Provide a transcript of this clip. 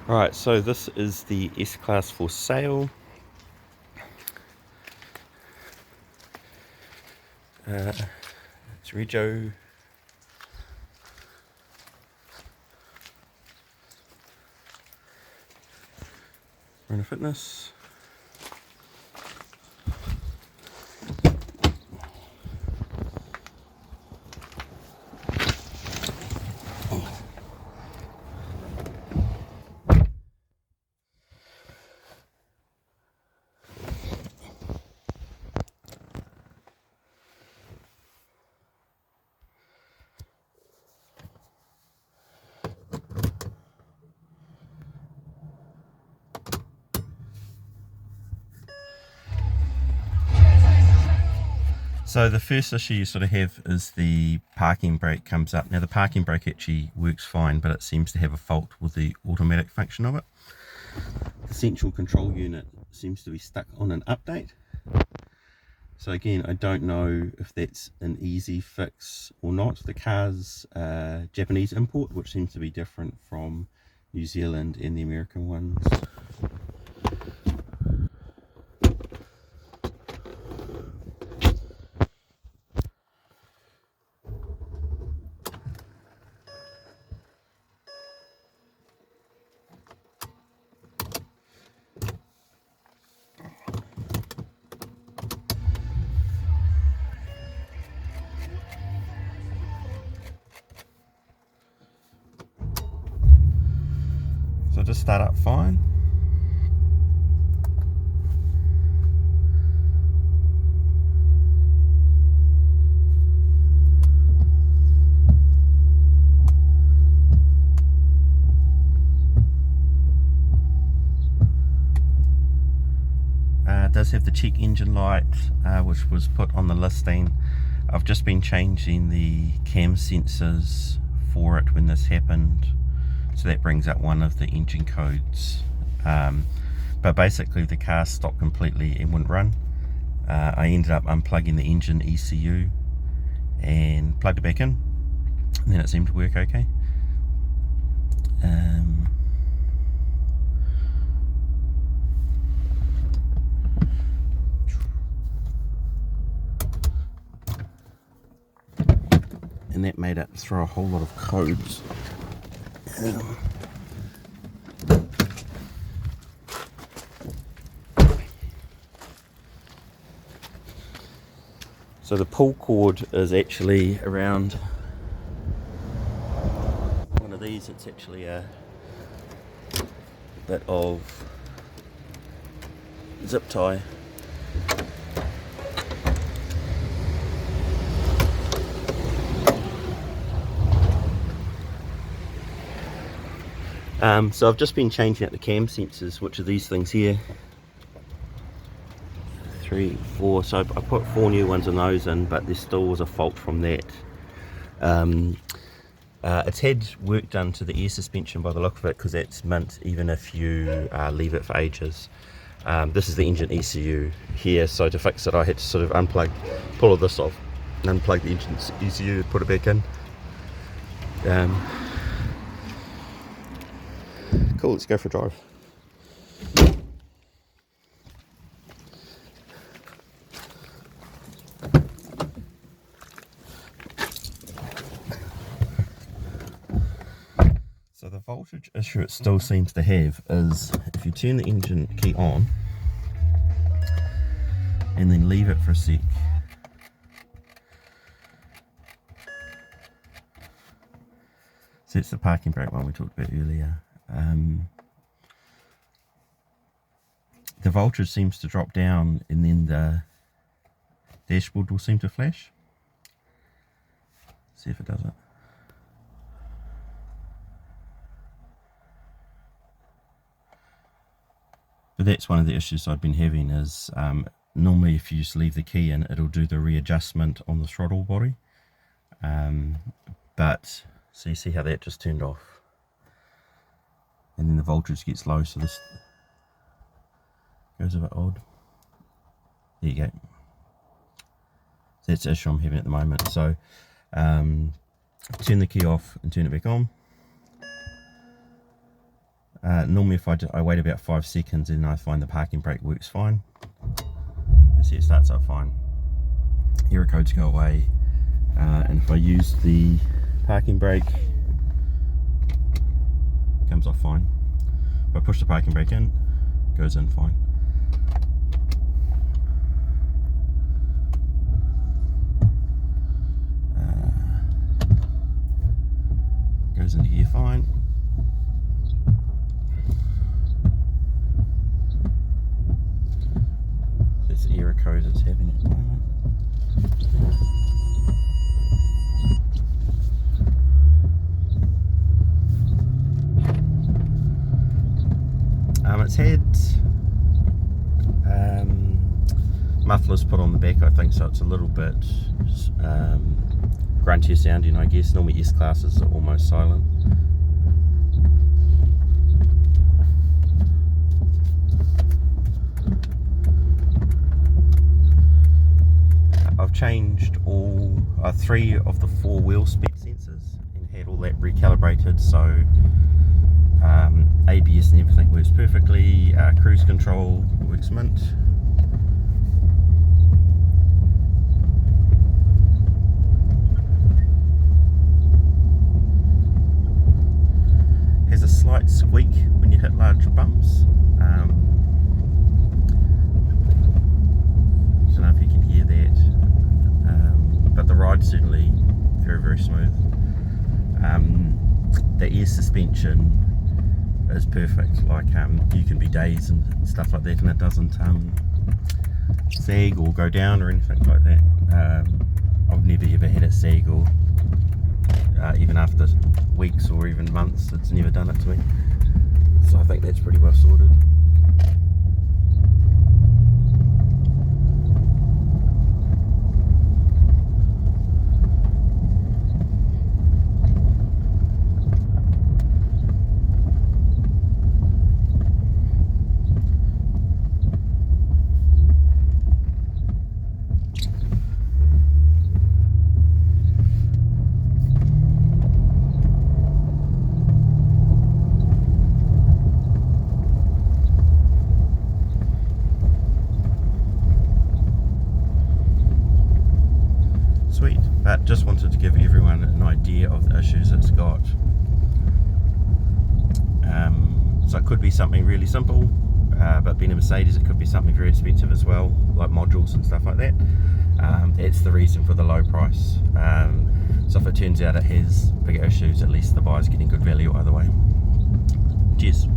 Right, so this is the S-Class for sale. It's Rego. Runner Fitness. So the first issue you sort of have is the parking brake comes up. Now the parking brake actually works fine, but it seems to have a fault with the automatic function of it. The central control unit seems to be stuck on an update. So again, I don't know if that's an easy fix or not. The car's Japanese import, which seems to be different from New Zealand and the American ones. So just start up fine. It does have the check engine light, which was put on the listing. I've just been changing the cam sensors for it when this happened, so that brings up one of the engine codes. But basically the car stopped completely and wouldn't run. I ended up unplugging the engine ECU and plugged it back in, and then it seemed to work okay. And that made it throw a whole lot of codes. So the pull cord is actually around one of these. It's actually a bit of zip tie. So I've just been changing out the cam sensors, which are these things here. 3, 4, so I put 4 new ones in those in, but there still was a fault from that. It's had work done to the air suspension by the look of it, because that's mint even if you leave it for ages. This is the engine ECU here, so to fix it I had to sort of pull all this off, and unplug the engine ECU, put it back in. Cool, let's go for a drive. So the voltage issue it still seems to have is if you turn the engine key on and then leave it for a sec, so it's the parking brake one we talked about earlier, the voltage seems to drop down and then the dashboard will seem to flash. See if it does it. But that's one of the issues I've been having is normally if you just leave the key in, it'll do the readjustment on the throttle body. But so you see how that just turned off, and then the voltage gets low, so this goes a bit odd. There you go. That's the issue I'm having at the moment. So turn the key off and turn it back on. Normally if I wait about 5 seconds and I find the parking brake works fine. You see it starts up fine. Error codes go away, and if I use the parking brake, it comes off fine. If I push the parking brake in, it goes in fine. Goes into gear fine. This error code it's having at the moment. It's had mufflers put on the back, I think, so it's a little bit gruntier sounding, I guess. Normally S-classes are almost silent. I've changed all 3 of the 4 wheel speed sensors and had all that recalibrated, so ABS and everything works perfectly. Cruise control works mint. Has a slight squeak when you hit large bumps. I don't know if you can hear that, but the ride's certainly very, very smooth. The air suspension is perfect. Like you can be days and stuff like that, and it doesn't sag or go down or anything like that. I've never ever had it sag, or even after weeks or even months, it's never done it to me. So I think that's pretty well sorted. Sweet, but just wanted to give everyone an idea of the issues it's got. So it could be something really simple, but being a Mercedes, it could be something very expensive as well, like modules and stuff like that. That's the reason for the low price. So if it turns out it has bigger issues, at least the buyer's getting good value either way. Cheers.